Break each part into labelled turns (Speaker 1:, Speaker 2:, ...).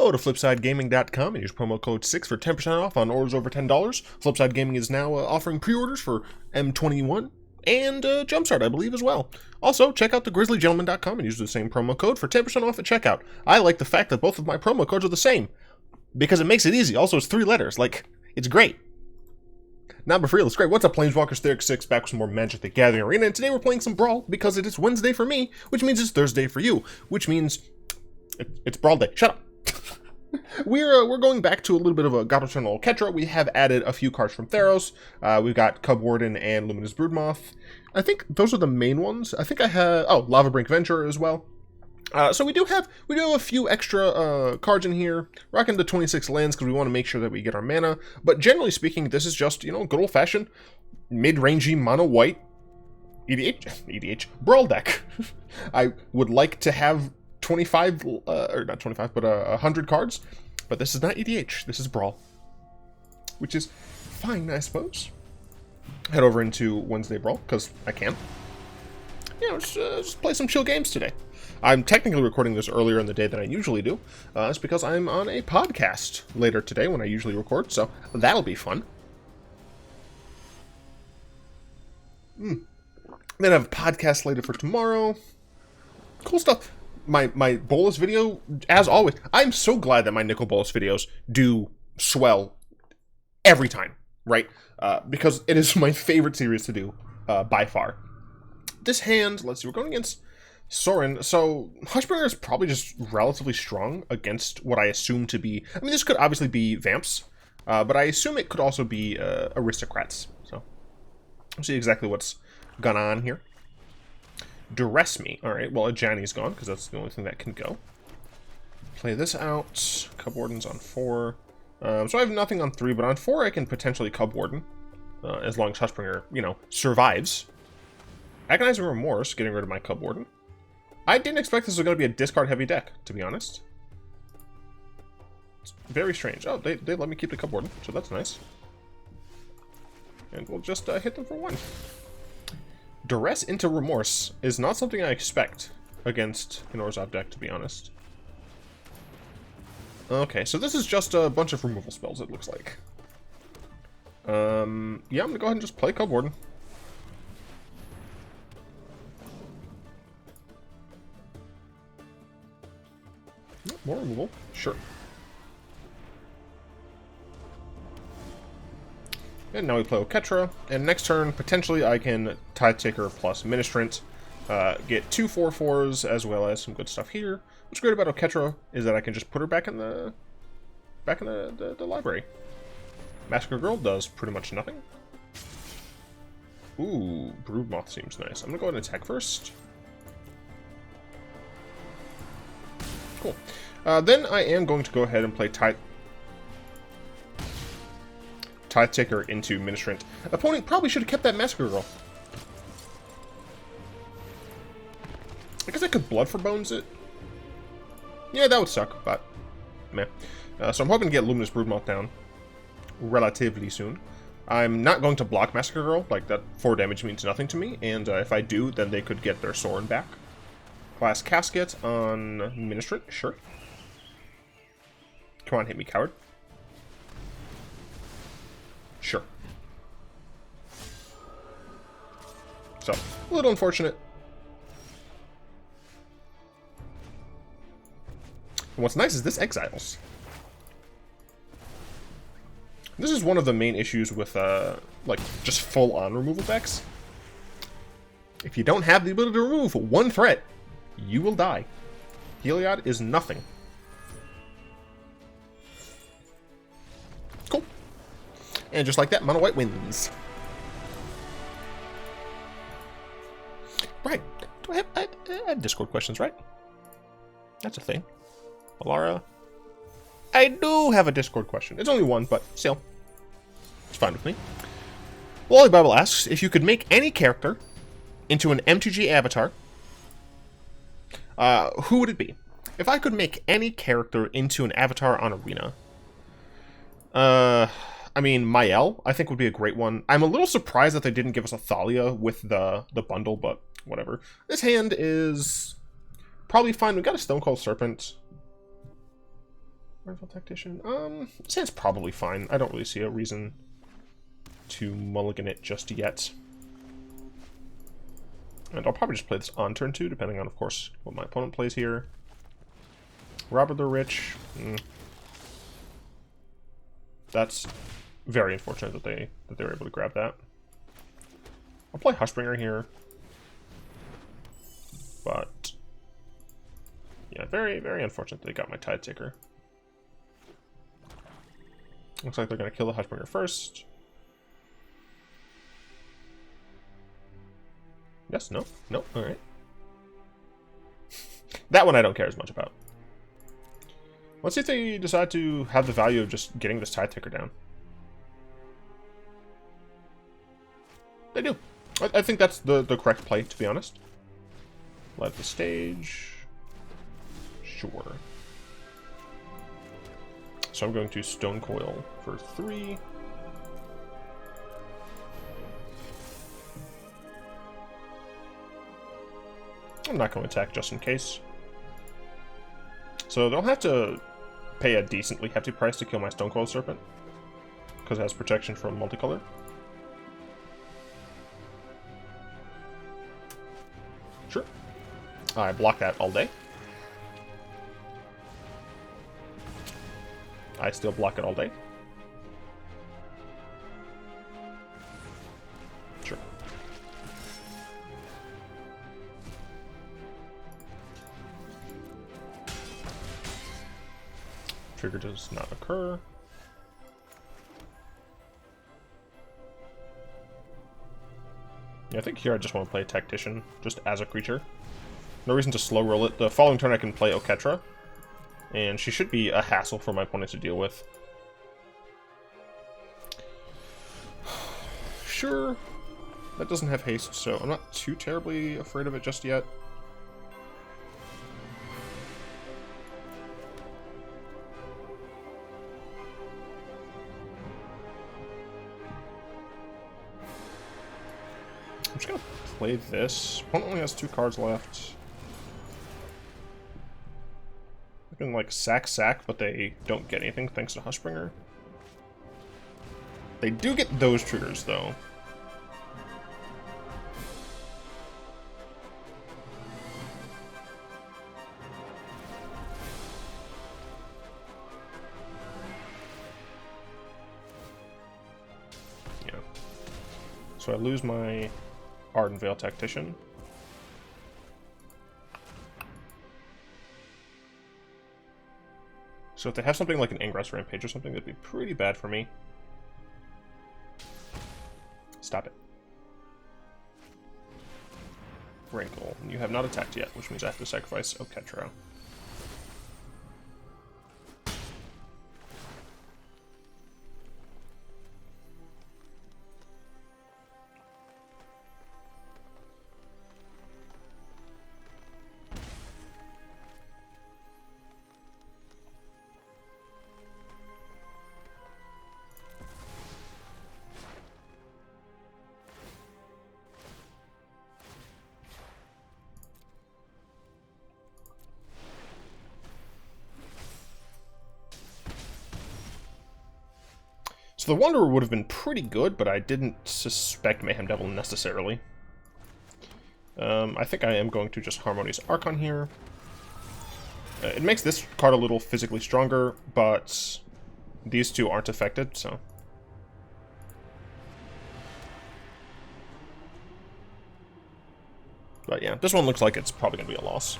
Speaker 1: Go to flipsidegaming.com and use promo code 6 for 10% off on orders over $10. Flipside Gaming is now offering pre-orders for M21 and Jumpstart, I believe, as well. Also, check out thegrizzlygentleman.com and use the same promo code for 10% off at checkout. I like the fact that both of my promo codes are the same, because it makes it easy. Also, it's 3 letters. Like, it's great. Now, but for real, it's great. What's up, Planeswalkers? Therik 6 back with some more Magic the Gathering Arena, and today we're playing some Brawl, because it is Wednesday for me, which means it's Thursday for you, which means it's Brawl Day. Shut up. We're going back to a little bit of a God Eternal Oketra. We have added a few cards from Theros. We've got Cub Warden and Luminous Broodmoth. I think those are the main ones. I think I have Lava Brink Venture as well. So we do have a few extra cards in here. Rocking the 26 lands because we want to make sure that we get our mana. But generally speaking, this is just, good old fashioned mid-rangey mono white EDH Brawl deck. I would like to have 25, or not 25, but 100 cards, but this is not EDH, this is Brawl, which is fine, I suppose. Head over into Wednesday Brawl, because I can. Just play some chill games today. I'm technically recording this earlier in the day than I usually do. It's because I'm on a podcast later today when I usually record, so that'll be fun. Then I have a podcast later for tomorrow. Cool stuff. My Bolas video, as always, I'm so glad that my Nicol Bolas videos do swell every time, right? Because it is my favorite series to do, by far. This hand, let's see, we're going against Sorin, so Hushbringer is probably just relatively strong against what I assume to be, I mean, this could obviously be Vamps, but I assume it could also be Aristocrats, so we'll see exactly what's gone on here. Duress me. Alright, well, Ajani's gone, because that's the only thing that can go. Play this out. Cub Warden's on 4. So I have nothing on 3, but on 4 I can potentially Cub Warden. As long as Hushbringer, survives. Agonizing Remorse, getting rid of my Cub Warden. I didn't expect this was going to be a discard-heavy deck, to be honest. It's very strange. Oh, they let me keep the Cub Warden, so that's nice. And we'll just hit them for 1. Duress into Remorse is not something I expect against an Orzhov deck, to be honest. Okay, so this is just a bunch of removal spells, it looks like. Yeah, I'm gonna go ahead and just play Cub Warden. More removal, sure. And now we play Oketra, and next turn, potentially I can Tithe Taker plus Ministrant, get 2 4/4s as well as some good stuff here. What's great about Oketra is that I can just put her back in the library. Massacre Girl does pretty much nothing. Ooh, Broodmoth seems nice. I'm gonna go ahead and attack first. Cool. Then I am going to go ahead and play Tithe Taker into Ministrant. Opponent probably should have kept that Massacre Girl. I guess I could Blood for Bones it. Yeah, that would suck, but meh. So I'm hoping to get Luminous Broodmoth down relatively soon. I'm not going to block Massacre Girl, like that 4 damage means nothing to me, and if I do, then they could get their Sorin back. Glass Casket on Ministrant, sure. Come on, hit me, coward. Sure. So, a little unfortunate. And what's nice is this exiles. This is one of the main issues with, like, just full-on removal decks. If you don't have the ability to remove 1 threat, you will die. Heliod is nothing. Cool. And just like that, Mono White wins. Right. Do I have Discord questions, right? That's a thing. Alara. I do have a Discord question. It's only 1, but still. It's fine with me. Wally Bible asks, if you could make any character into an MTG avatar, who would it be? If I could make any character into an avatar on Arena, I mean, Mael, I think would be a great one. I'm a little surprised that they didn't give us a Thalia with the bundle, but whatever. This hand is probably fine. We got a Stone Cold Serpent. Rifle Tactician. This hand's probably fine. I don't really see a reason to mulligan it just yet. And I'll probably just play this on turn 2, depending on, of course, what my opponent plays here. Robber the Rich. That's very unfortunate that they were able to grab that. I'll play Hushbringer here. But yeah, very, very unfortunate they got my Tide Taker. Looks like they're going to kill the Hushbringer first. Yes, no, no, alright. That one I don't care as much about. Let's see if they decide to have the value of just getting this Tide Taker down. They do. I think that's the correct play, to be honest. Let the stage. Sure. So I'm going to Stone Coil for 3. I'm not going to attack just in case. So they'll have to pay a decently hefty price to kill my Stone Coil Serpent, because it has protection from multicolor. Sure. I block that all day. I still block it all day. Sure. Trigger does not occur. Yeah, I think here I just want to play Tactician, just as a creature. No reason to slow roll it. The following turn I can play Oketra, and she should be a hassle for my opponent to deal with. Sure, that doesn't have haste, so I'm not too terribly afraid of it just yet. I'm just gonna play this. Opponent only has 2 cards left. I can like sack, but they don't get anything thanks to Hushbringer. They do get those triggers though. Yeah. So I lose my Ardent Veil Tactician. So if they have something like an Ingress Rampage or something, that'd be pretty bad for me. Stop it. Wrinkle. You have not attacked yet, which means I have to sacrifice Oketra. So the Wanderer would have been pretty good, but I didn't suspect Mayhem Devil necessarily. I think I am going to just Harmonious Archon here. It makes this card a little physically stronger, but these two aren't affected, so... But yeah, this one looks like it's probably going to be a loss.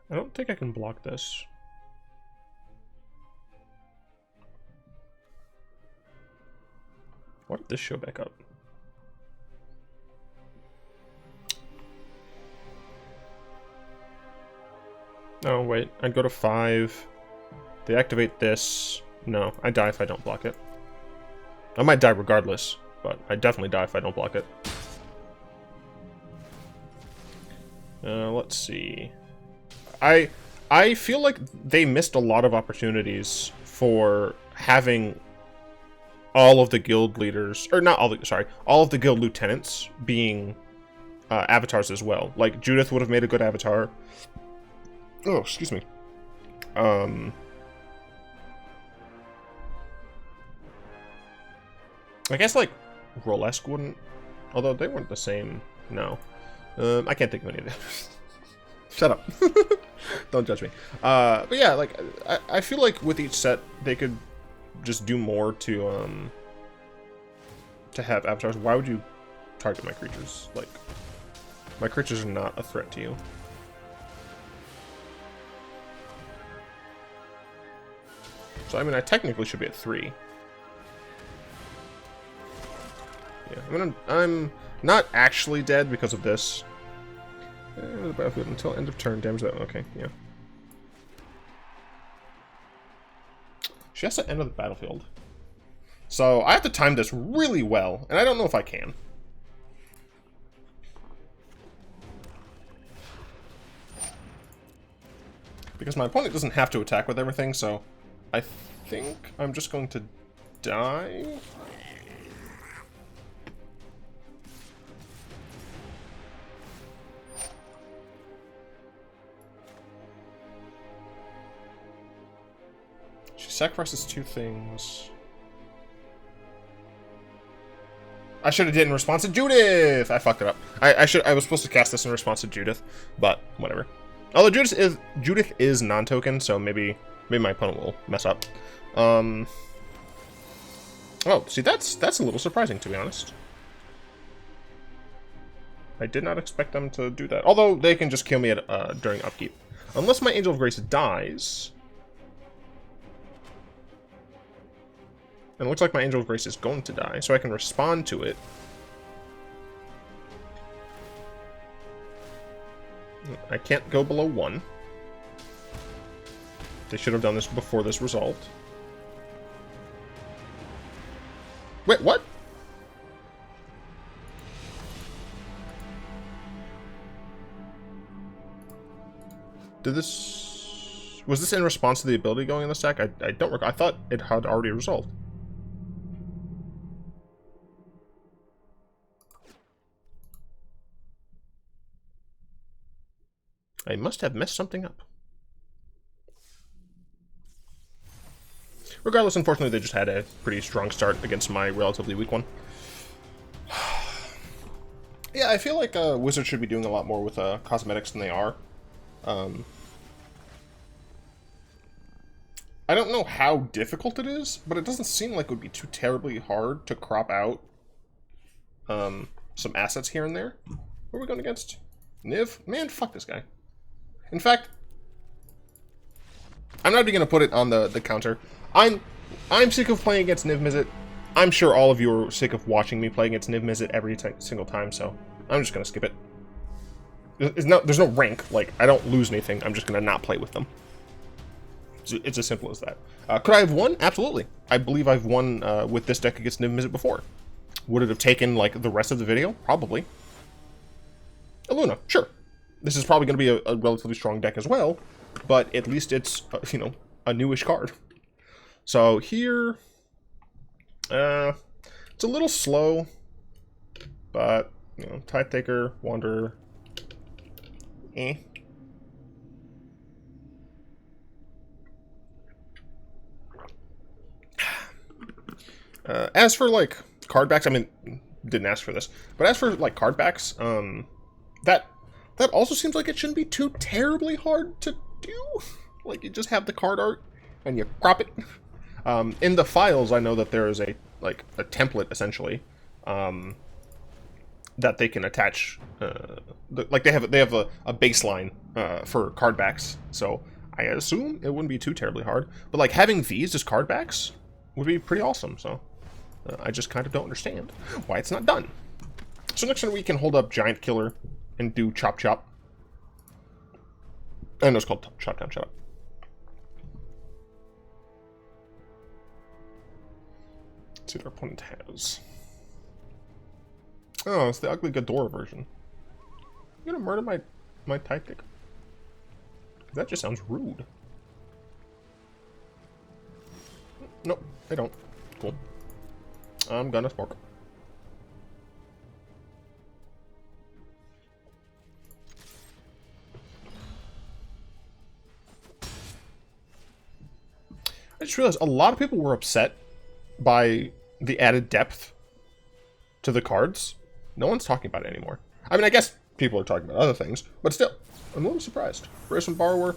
Speaker 1: I don't think I can block this. Why did this show back up? Oh, wait. I'd go to 5. They activate this. No, I die if I don't block it. I might die regardless, but I definitely die if I don't block it. Let's see. I feel like they missed a lot of opportunities for having all of the guild leaders, or not all the, sorry, all of the guild lieutenants being avatars as well. Like, Judith would have made a good avatar. Oh, excuse me. I guess, like, Rolesque wouldn't, although they weren't the same. No. I can't think of any of them. Shut up. Don't judge me. But yeah, like, I feel like with each set, they could just do more to have avatars. Why would you target my creatures? Like, my creatures are not a threat to you. So, I mean, I technically should be at 3. Yeah, I mean, I'm not actually dead because of this. The battlefield until end of turn, damage that. Okay, yeah. She has to enter the battlefield. So I have to time this really well, and I don't know if I can. Because my opponent doesn't have to attack with everything, so I think I'm just going to die. She sacrifices 2 things. I should have did in response to Judith! I fucked it up. I was supposed to cast this in response to Judith, but whatever. Although Judith is non-token, so maybe my opponent will mess up. Oh, see, that's a little surprising, to be honest. I did not expect them to do that. Although they can just kill me at during upkeep, unless my Angel of Grace dies. And it looks like my Angel of Grace is going to die, so I can respond to it. I can't go below 1. They should have done this before this resolved. Wait, what? Did this... Was this in response to the ability going in the stack? I don't recall. I thought it had already resolved. I must have messed something up. Regardless, unfortunately, they just had a pretty strong start against my relatively weak one. Yeah, I feel like Wizards should be doing a lot more with cosmetics than they are. I don't know how difficult it is, but it doesn't seem like it would be too terribly hard to crop out some assets here and there. Who are we going against? Niv? Man, fuck this guy. In fact, I'm not even going to put it on the counter. I'm sick of playing against Niv Mizzet. I'm sure all of you are sick of watching me play against Niv Mizzet every single time, so I'm just going to skip it. There's no rank. Like, I don't lose anything. I'm just going to not play with them. It's as simple as that. Could I have won? Absolutely. I believe I've won with this deck against Niv Mizzet before. Would it have taken, like, the rest of the video? Probably. Illuna, sure. This is probably going to be a relatively strong deck as well, but at least it's, you know, a newish card. So here, it's a little slow, but, you know, Tithe Taker, Wanderer, eh. As for, like, card backs, I mean, didn't ask for this, but as for, like, card backs, that also seems like it shouldn't be too terribly hard to do. Like, you just have the card art, and you crop it. In the files, I know that there is a template, essentially, that they can attach, like, they have a baseline, for card backs, so I assume it wouldn't be too terribly hard. But, like, having these as card backs would be pretty awesome, so I just kind of don't understand why it's not done. So next turn we can hold up Giant Killer and do Chop Chop. I know it's called Chop Down Chop. Let's see what our opponent has. Oh, it's the ugly Ghidorah version. You gonna murder my tactic? That just sounds rude. Nope, they don't. Cool. I'm gonna spark. I just realized a lot of people were upset by the added depth to the cards. No one's talking about it anymore. I mean, I guess people are talking about other things, but still, I'm a little surprised. Bracelet Borrower,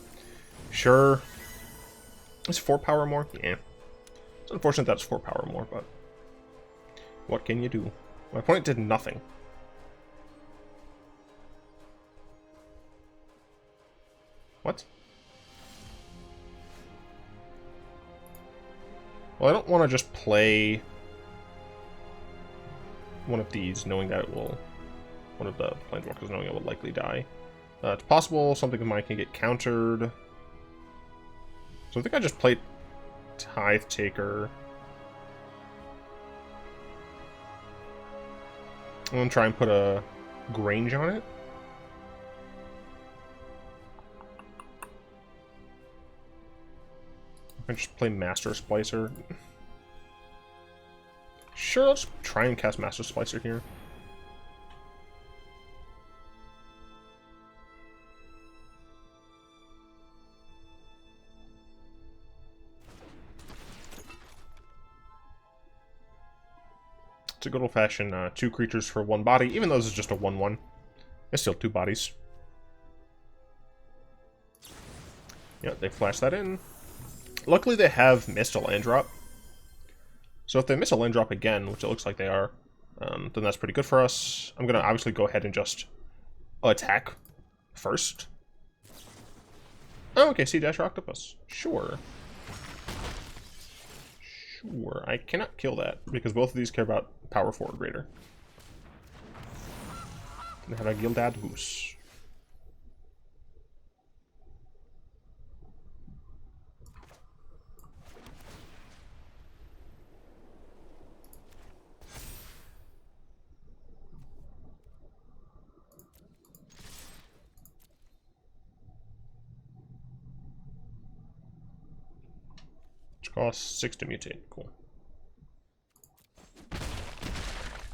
Speaker 1: sure. Is 4 power more? Yeah. It's unfortunate that it's 4 power more, but what can you do? My opponent did nothing. What? Well, I don't want to just play one of these, knowing that it will... One of the Planeswalkers, knowing it will likely die. It's possible something of mine can get countered. So I think I just played Tithe Taker. I'm going to try and put a Grange on it. I just play Master Splicer. Sure, let's try and cast Master Splicer here. It's a good old-fashioned 2 creatures for 1 body, even though this is just a 1/1. It's still 2 bodies. Yep, they flash that in. Luckily, they have missed a land drop. So if they miss a land drop again, which it looks like they are, then that's pretty good for us. I'm going to obviously go ahead and just attack first. Oh, okay, Sea Dasher Octopus. Sure. Sure, I cannot kill that, because both of these care about power 4 or greater. And have a Gildad Goose. Cost 6 to mutate. Cool.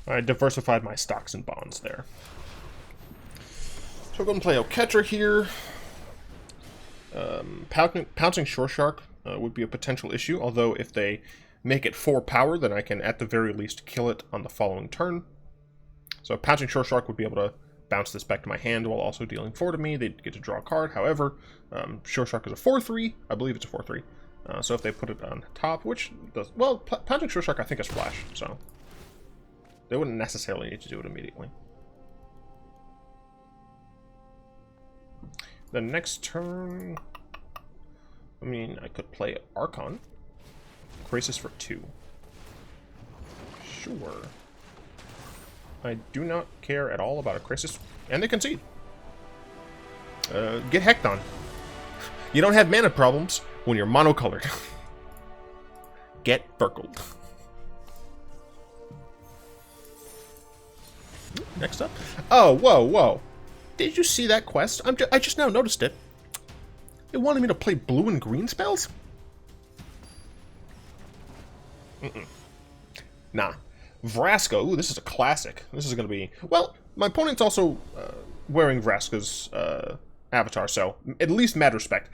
Speaker 1: I diversified my stocks and bonds there. So we're going to play Oketra here. Pouncing Shore Shark would be a potential issue, although if they make it 4 power, then I can at the very least kill it on the following turn. So Pouncing Shore Shark would be able to bounce this back to my hand while also dealing 4 to me. They'd get to draw a card. However, Shore Shark is a 4/3. I believe it's a 4/3. So if they put it on top, which does... Well, Pouncing Shore Shark I think is flash, so... They wouldn't necessarily need to do it immediately. The next turn... I mean, I could play Archon. Crisis for 2. Sure. I do not care at all about a Crisis. And they concede. Get hecked on. You don't have mana problems when you're monocolored. Get burgled. Next up. Oh, whoa. Did you see that quest? I just now noticed it. It wanted me to play blue and green spells? Nah. Vraska. Ooh, this is a classic. This is going to be... Well, my opponent's also wearing Vraska's avatar, so at least mad respect.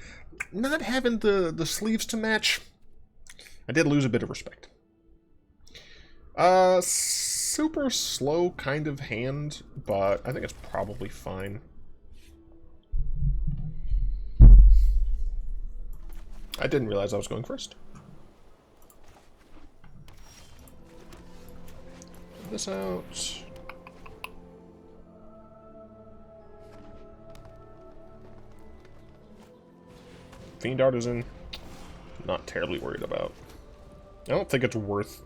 Speaker 1: Not having the sleeves to match, I did lose a bit of respect. Super slow kind of hand, but I think it's probably fine. I didn't realize I was going first. Get this out. Fiend Artisan, not terribly worried about. I don't think it's worth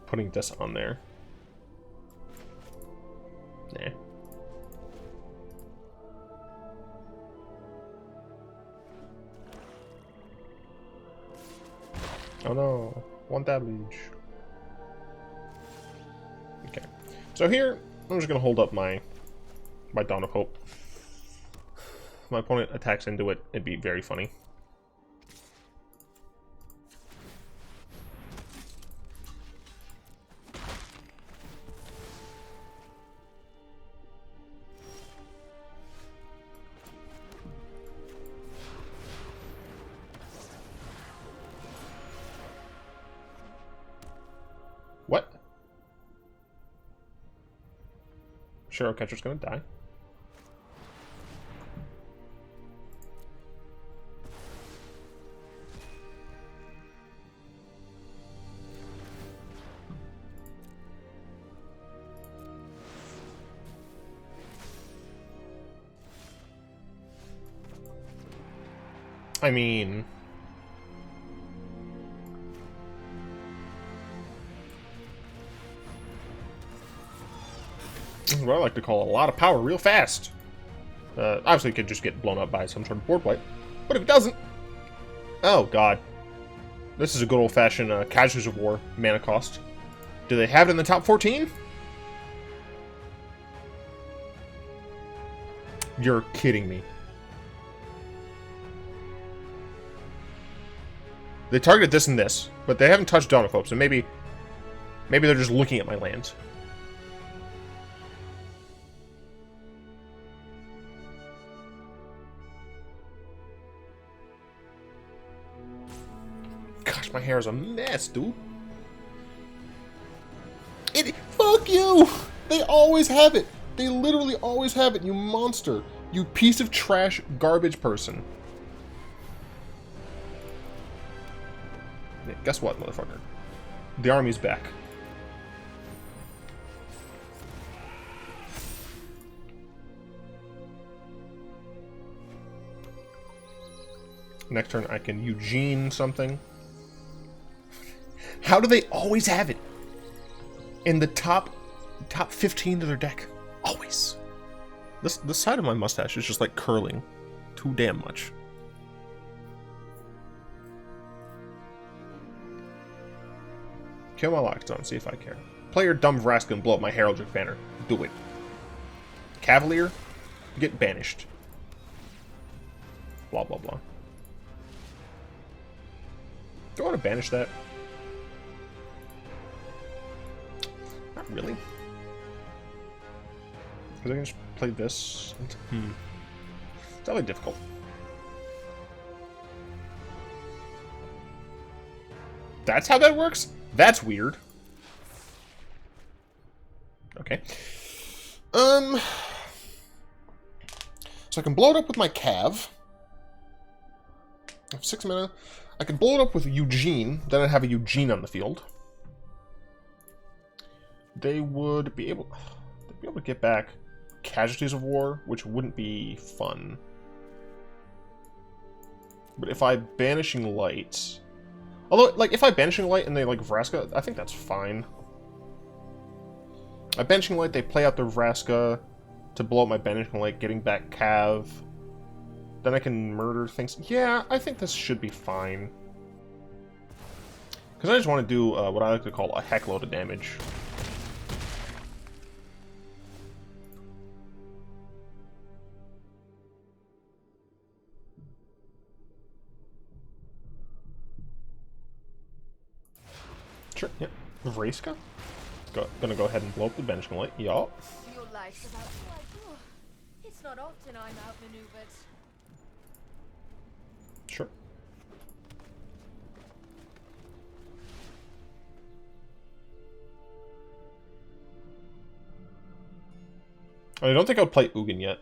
Speaker 1: putting this on there. Nah. Oh no, want that liege. So here, I'm just going to hold up my Dawn of Hope. If my opponent attacks into it, it'd be very funny. What? Sure, Oketra's gonna die. I mean... this is what I like to call a lot of power real fast. Obviously, it could just get blown up by some sort of board wipe. But if it doesn't... oh, God. This is a good old-fashioned Casualties of War mana cost. Do they have it in the top 14? You're kidding me. They targeted this and this, but they haven't touched Dawn of Hope, so maybe they're just looking at my lands. Gosh, my hair is a mess, dude. Fuck you! They always have it. They literally always have it, you monster. You piece of trash garbage person. Yeah, guess what, motherfucker? The army's back. Next turn, I can Eugene something. How do they always have it in the top 15 of their deck? Always. This side of my mustache is just like curling too damn much. Kill my Lockstone, see if I care. Play your dumb Vraska and blow up my Heraldic Banner. Do it. Cavalier, get banished. Blah, blah, blah. Do I want to banish that? Not really. Because I can just play this. It's really difficult. That's how that works? That's weird. Okay. So I can blow it up with my Cav. I have 6 mana. I can blow it up with Eugene, then I'd have a Eugene on the field. They would be able... they'd be able to get back Casualties of War, which wouldn't be fun. But if I Banishing Light... although, like, if I Banishing Light and they, like, Vraska, I think that's fine. I Banishing Light, they play out their Vraska to blow up my Banishing Light, getting back Cav. Then I can murder things. Yeah, I think this should be fine. Because I just want to do what I like to call a heck load of damage. Sure, yeah. Vraska? Gonna go ahead and blow up the Banishing Light. Yup.
Speaker 2: Your life's about to like, oh, it's not often I'm outmaneuvered.
Speaker 1: Sure. I don't think I would play Ugin yet.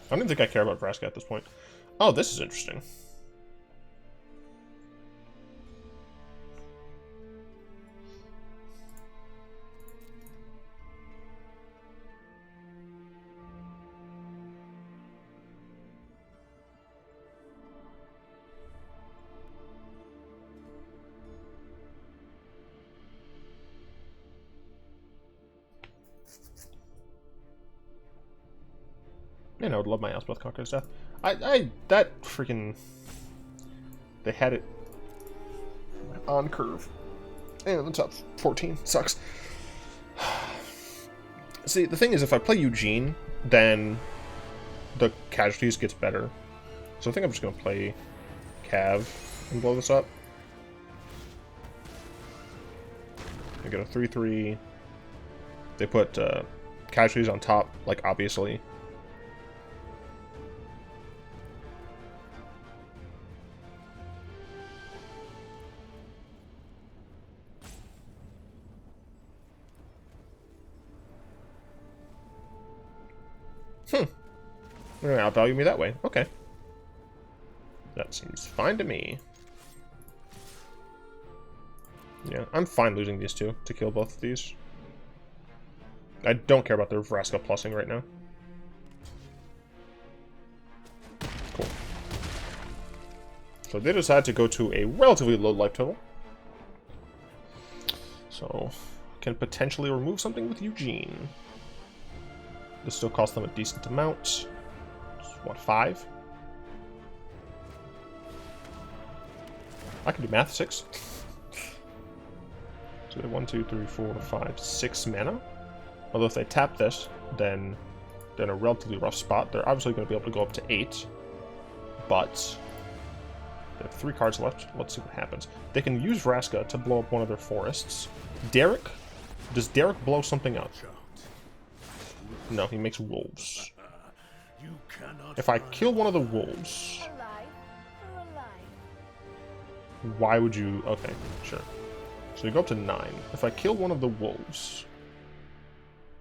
Speaker 1: I don't even think I care about Vraska at this point. Oh, this is interesting. Man, I would love my Elspeth Conqueror stuff. That freaking... they had it on curve. And the top 14 sucks. See, the thing is, if I play Eugene, then the casualties gets better. So I think I'm just going to play Cav and blow this up. I get a 3-3. They put casualties on top, like, obviously. They're going to outvalue me that way. Okay. That seems fine to me. Yeah, I'm fine losing these two to kill both of these. I don't care about their Vraska plussing right now. Cool. So they decide to go to a relatively low life total. So, can potentially remove something with Eugene. This still costs them a decent amount. What, 5? I can do math. 6. So they have 1, 2, 3, 4, 5, 6 mana. Although if they tap this, then they're in a relatively rough spot. They're obviously going to be able to go up to 8. But they have 3 cards left. Let's see what happens. They can use Vraska to blow up one of their forests. Derek? Does Derek blow something up? No, he makes wolves. If I kill one of the wolves... Why would you... Okay, sure. So you go up to 9. If I kill one of the wolves...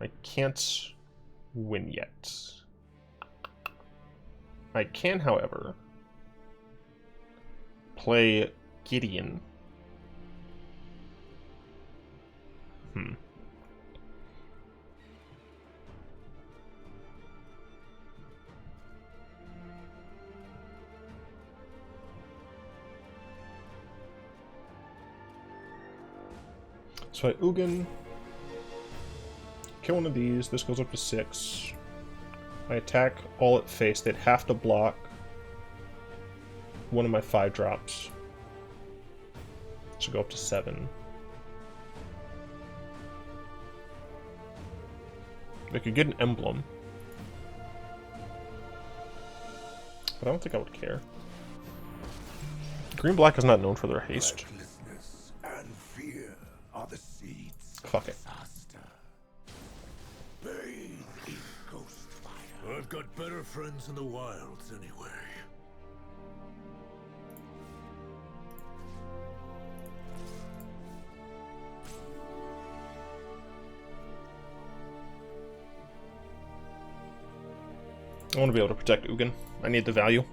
Speaker 1: I can't win yet. I can, however, play Gideon. So I Ugin, kill one of these, this goes up to 6. I attack all at face, they'd have to block one of my 5 drops. So go up to 7. They could get an emblem. But I don't think I would care. Green-black is not known for their haste.
Speaker 3: And fear are the seeds.
Speaker 1: Fuck it.
Speaker 3: Bathe in ghost fire.
Speaker 4: I've got better friends in the wilds anyway.
Speaker 1: I want to be able to protect Ugin. I need the value.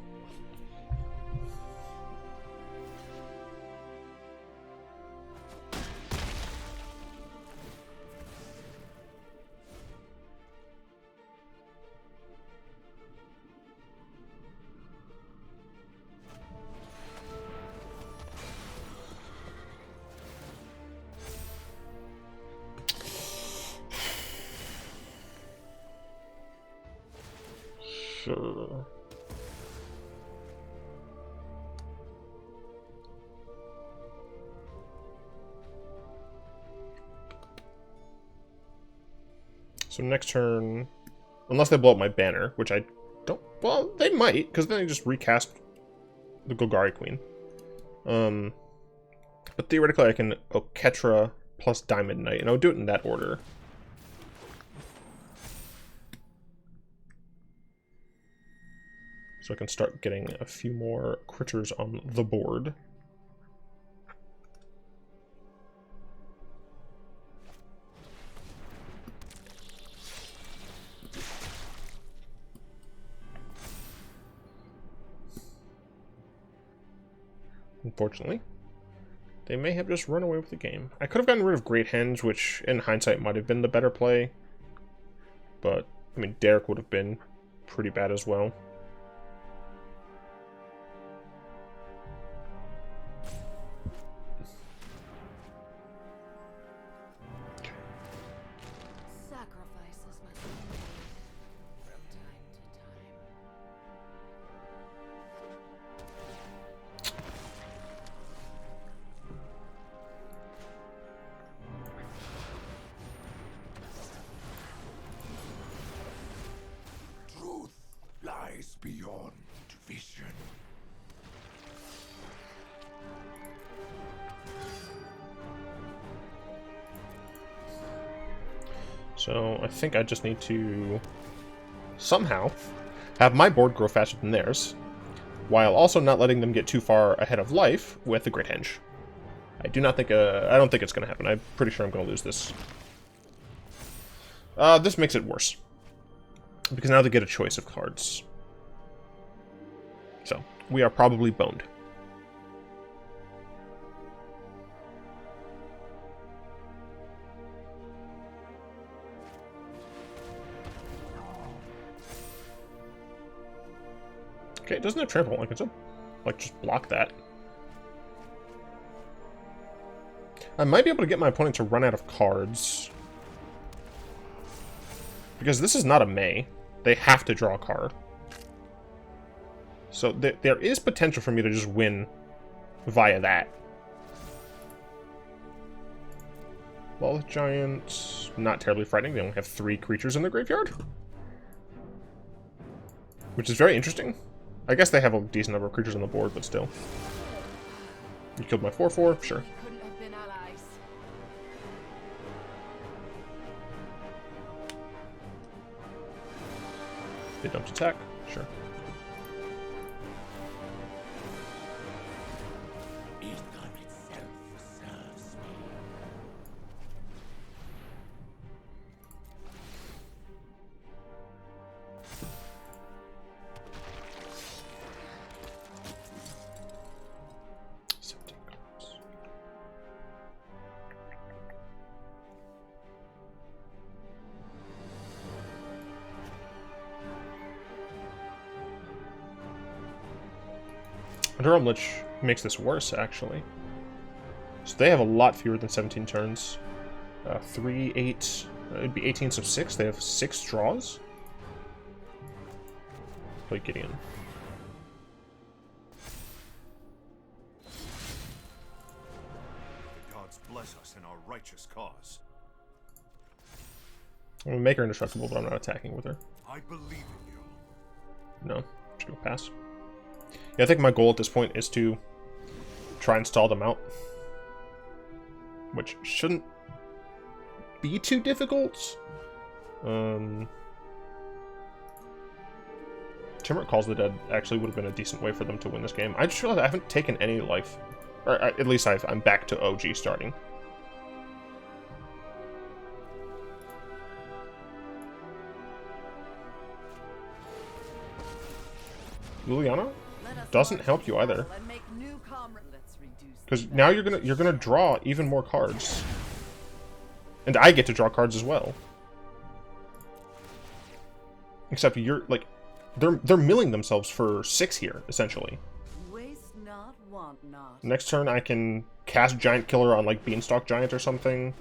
Speaker 1: Sure. So next turn, unless they blow up my banner, which I don't, well, they might, because then they just recast the Golgari Queen. But theoretically I can Oketra plus Diamond Knight, and I would do it in that order. So I can start getting a few more critters on the board. Unfortunately, they may have just run away with the game. I could have gotten rid of Great Henge, which in hindsight might have been the better play. But, I mean, Derek would have been pretty bad as well.
Speaker 2: Sacrifices must be made from time to time.
Speaker 3: beyond vision.
Speaker 1: So I think I just need to somehow have my board grow faster than theirs, while also not letting them get too far ahead of life with the Great Henge. I don't think it's going to happen. I'm pretty sure I'm going to lose this. This makes it worse, because now they get a choice of cards. So we are probably boned. Okay, it doesn't have trample. Like, it's a, like, just block that. I might be able to get my opponent to run out of cards. Because this is not a May. They have to draw a card. So there is potential for me to just win via that. Lawless Giant, not terribly frightening. They only have 3 creatures in their graveyard. Which is very interesting. I guess they have a decent number of creatures on the board, but still. You killed my 4/4, sure.
Speaker 2: Couldn't have been allies.
Speaker 1: They don't attack, sure.
Speaker 3: Ethan itself serves me.
Speaker 1: Durham Lich makes this worse, actually. So they have a lot fewer than 17 turns. 3, 8, it'd be 18, so 6. They have 6 draws. Play Gideon.
Speaker 4: The gods bless us in our righteous cause.
Speaker 1: I'm gonna make her indestructible, but I'm not attacking with her.
Speaker 4: I believe in you.
Speaker 1: No, just gonna pass. Yeah, I think my goal at this point is to try and stall them out. Which shouldn't be too difficult. Timuric Calls the Dead actually would have been a decent way for them to win this game. I just realized I haven't taken any life. Or at least I'm back to OG starting. Liliana doesn't help you either, because now you're gonna draw even more cards, and I get to draw cards as well. Except you're like, they're milling themselves for 6 here essentially.
Speaker 5: Waste not, want not.
Speaker 1: Next turn I can cast Giant Killer on like Beanstalk Giant or something,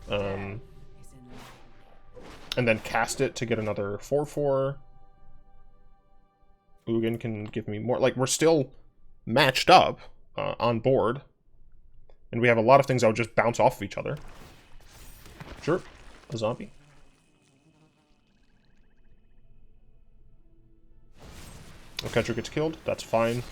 Speaker 1: and then cast it to get another 4/4. Ugin can give me more. Like, we're still matched up on board. And we have a lot of things that would just bounce off of each other. Sure. A zombie. Oketra gets killed. That's fine.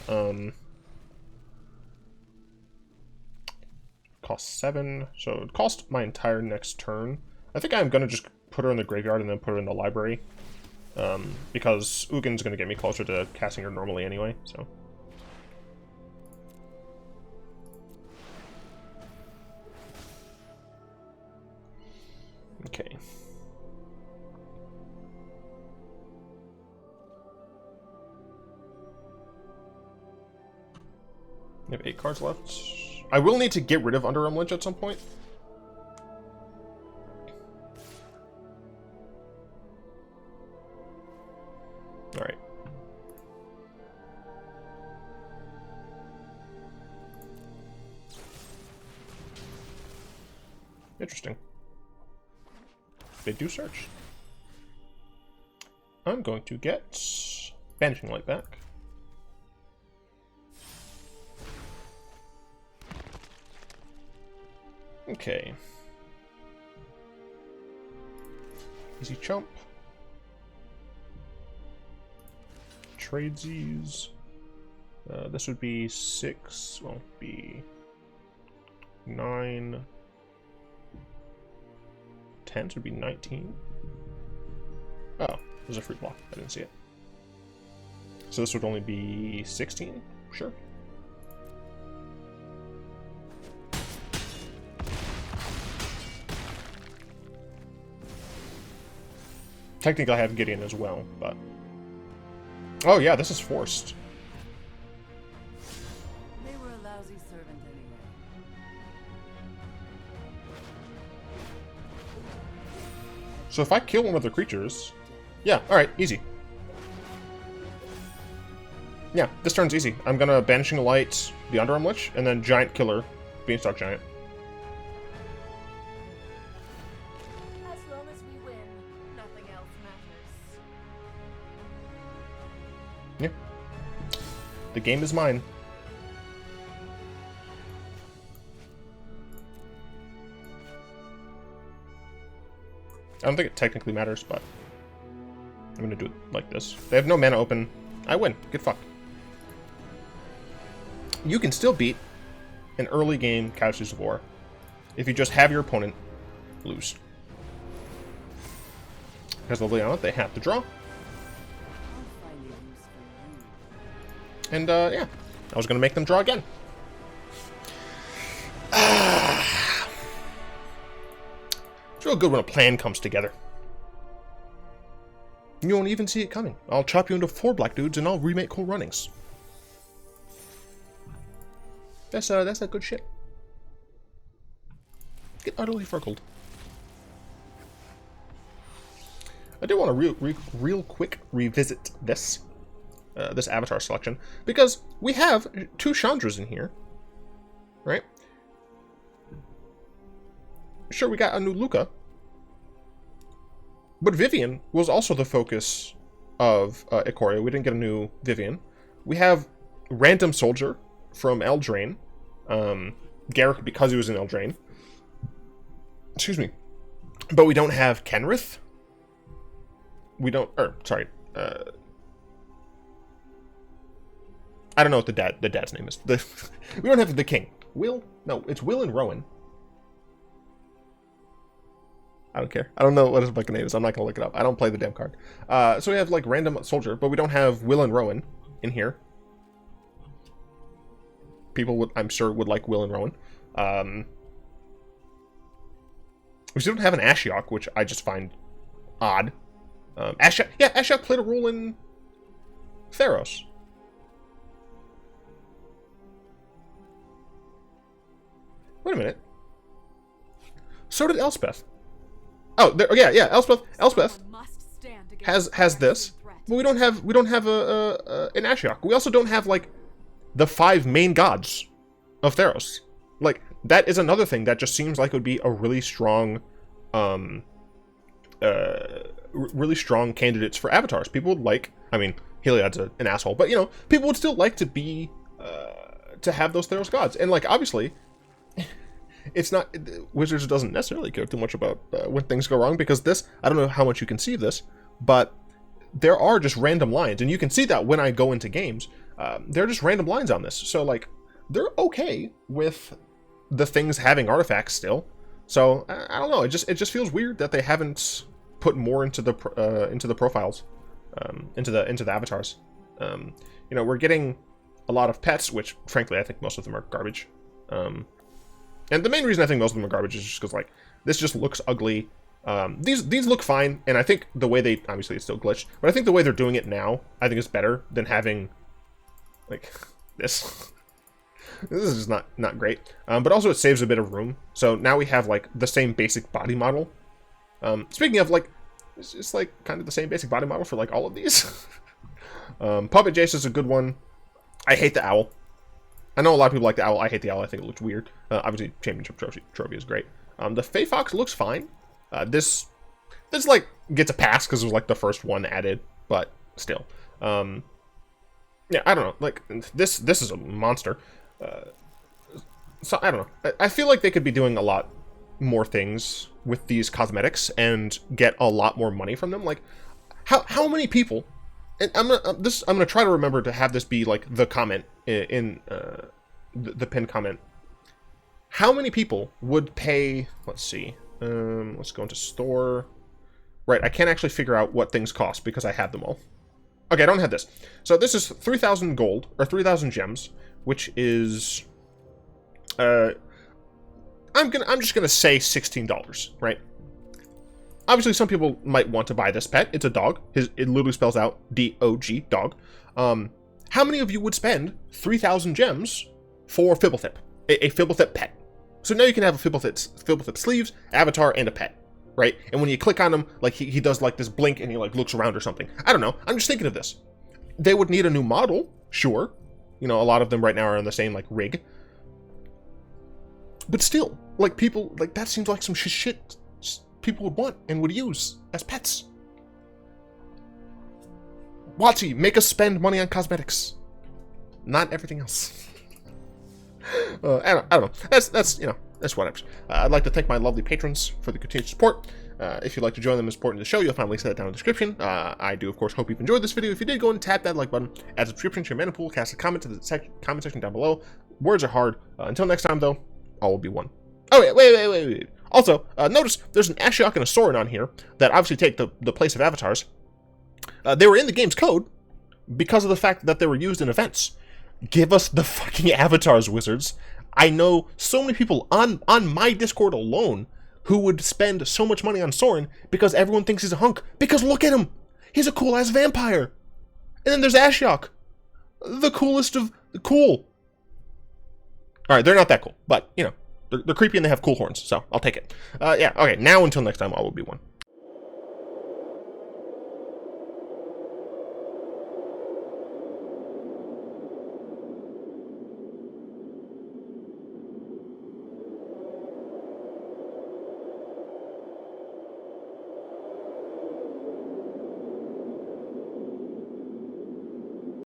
Speaker 1: Costs 7. So it cost my entire next turn. I think I'm going to just put her in the graveyard and then put her in the library. Because Ugin's going to get me closer to casting her normally anyway, so. Okay. We have 8 cards left. I will need to get rid of Underarm Lynch at some point. Alright. Interesting. They do search. I'm going to get Banishing Light back. Okay. Easy chump. tradesies. This would be 6, well, be 9, 10, so would be 19. Oh, there's a fruit block. I didn't see it. So this would only be 16? Sure. Technically, I have Gideon as well, but... Oh yeah, this is forced.
Speaker 5: They were a lousy servant anyway.
Speaker 1: So if I kill one of the creatures... Yeah, alright, easy. Yeah, this turn's easy. I'm gonna Banishing Light, the Underarm Lich, and then Giant Killer, Beanstalk Giant.
Speaker 2: As long as we win, nothing else matters.
Speaker 1: Yeah. The game is mine. I don't think it technically matters, but I'm gonna do it like this. They have no mana open. I win. Get fucked. You can still beat an early game Couches of War if you just have your opponent lose. Because Liliana, they have to draw.
Speaker 5: I'll find a use for you.
Speaker 1: And, yeah. I was gonna make them draw again. It's real good when a plan comes together. You won't even see it coming. I'll chop you into 4 black dudes and I'll remake Cool Runnings. That's that good shit. Get utterly furkled. I do want to real quick revisit this this avatar selection because we have 2 Chandras in here, right? Sure, we got a new Luca, but Vivian was also the focus of Ikoria. We didn't get a new Vivian. We have Random Soldier from Eldraine. Garrick because he was in Eldraine. Excuse me. But we don't have Kenrith. We don't... sorry. I don't know what the dad's name is. We don't have the king. Will? No, it's Will and Rowan. I don't care. I don't know what his fucking name is. I'm not gonna look it up. I don't play the damn card. So we have, like, Random Soldier, but we don't have Will and Rowan in here. People would, I'm sure, would like Will and Rowan. We still don't have an Ashiok, which I just find odd. Ashiok played a role in Theros. Wait a minute. So did Elspeth. Oh, there, yeah, Elspeth has this, but we don't have an Ashiok. We also don't have, like, the 5 main gods of Theros. Like, that is another thing that just seems like it would be a really strong, really strong candidates for avatars. People would like, I mean, Heliod's an asshole, but, you know, people would still like to be, to have those Theros gods. And, like, obviously, it's not, Wizards doesn't necessarily care too much about when things go wrong, because this, I don't know how much you can see of this, but there are just random lines, and you can see that when I go into games. They're just random lines on this, so, like, they're okay with the things having artifacts still. So I don't know. It just feels weird that they haven't put more into the profiles, into the avatars. You know, we're getting a lot of pets, which frankly I think most of them are garbage. And the main reason I think most of them are garbage is just because, like, this just looks ugly. These look fine, and I think the way they, obviously it's still glitched, but I think the way they're doing it now, I think is better than having, like, this. This is just not great. But also it saves a bit of room. So now we have, like, the same basic body model. Speaking of, like, it's just, like, kind of the same basic body model for, like, all of these. Puppet Jace is a good one. I hate the owl. I know a lot of people like the owl. I hate the owl. I think it looks weird. Obviously, Championship Trophy is great. The Fey Fox looks fine. This like gets a pass because it was like the first one added, but still. Yeah, I don't know. Like, this is a monster. So I don't know. I feel like they could be doing a lot more things with these cosmetics and get a lot more money from them. Like, how many people and I'm gonna try to remember to have this be like the comment in the pinned comment. How many people would pay? Let's see. Let's go into store. Right, I can't actually figure out what things cost because I have them all. Okay, I don't have this. So this is 3,000 gold or 3,000 gems, which is I'm just gonna say $16, right? Obviously, some people might want to buy this pet. It's a dog. It literally spells out D-O-G, dog. How many of you would spend 3,000 gems for phblthp, a phblthp pet? So now you can have a phblthp sleeves, avatar, and a pet, right? And when you click on him, like he does like this blink and he like looks around or something. I don't know. I'm just thinking of this. They would need a new model, sure. You know, a lot of them right now are in the same like rig. But still, like people, like that seems like some shit people would want and would use as pets. Watsy, make us spend money on cosmetics, not everything else. I don't know. That's you know, that's whatever. I'd like to thank my lovely patrons for the continued support. If you'd like to join them in supporting the show, you'll find links to that down in the description. I do, of course, hope you've enjoyed this video. If you did, go and tap that like button, add a subscription to your mana pool, cast a comment to the comment section down below. Words are hard. Until next time, though, all will be one. Oh, wait. Also, notice there's an Ashiok and a Sorin on here that obviously take the place of avatars. They were in the game's code because of the fact that they were used in events. Give us the fucking avatars, wizards. I know so many people on my Discord alone who would spend so much money on Sorin because everyone thinks he's a hunk. Because look at him! He's a cool-ass vampire! And then there's Ashiok. The coolest of the cool. Alright, they're not that cool, but, you know, they're creepy and they have cool horns, so I'll take it. Yeah, okay, now until next time, all will be one.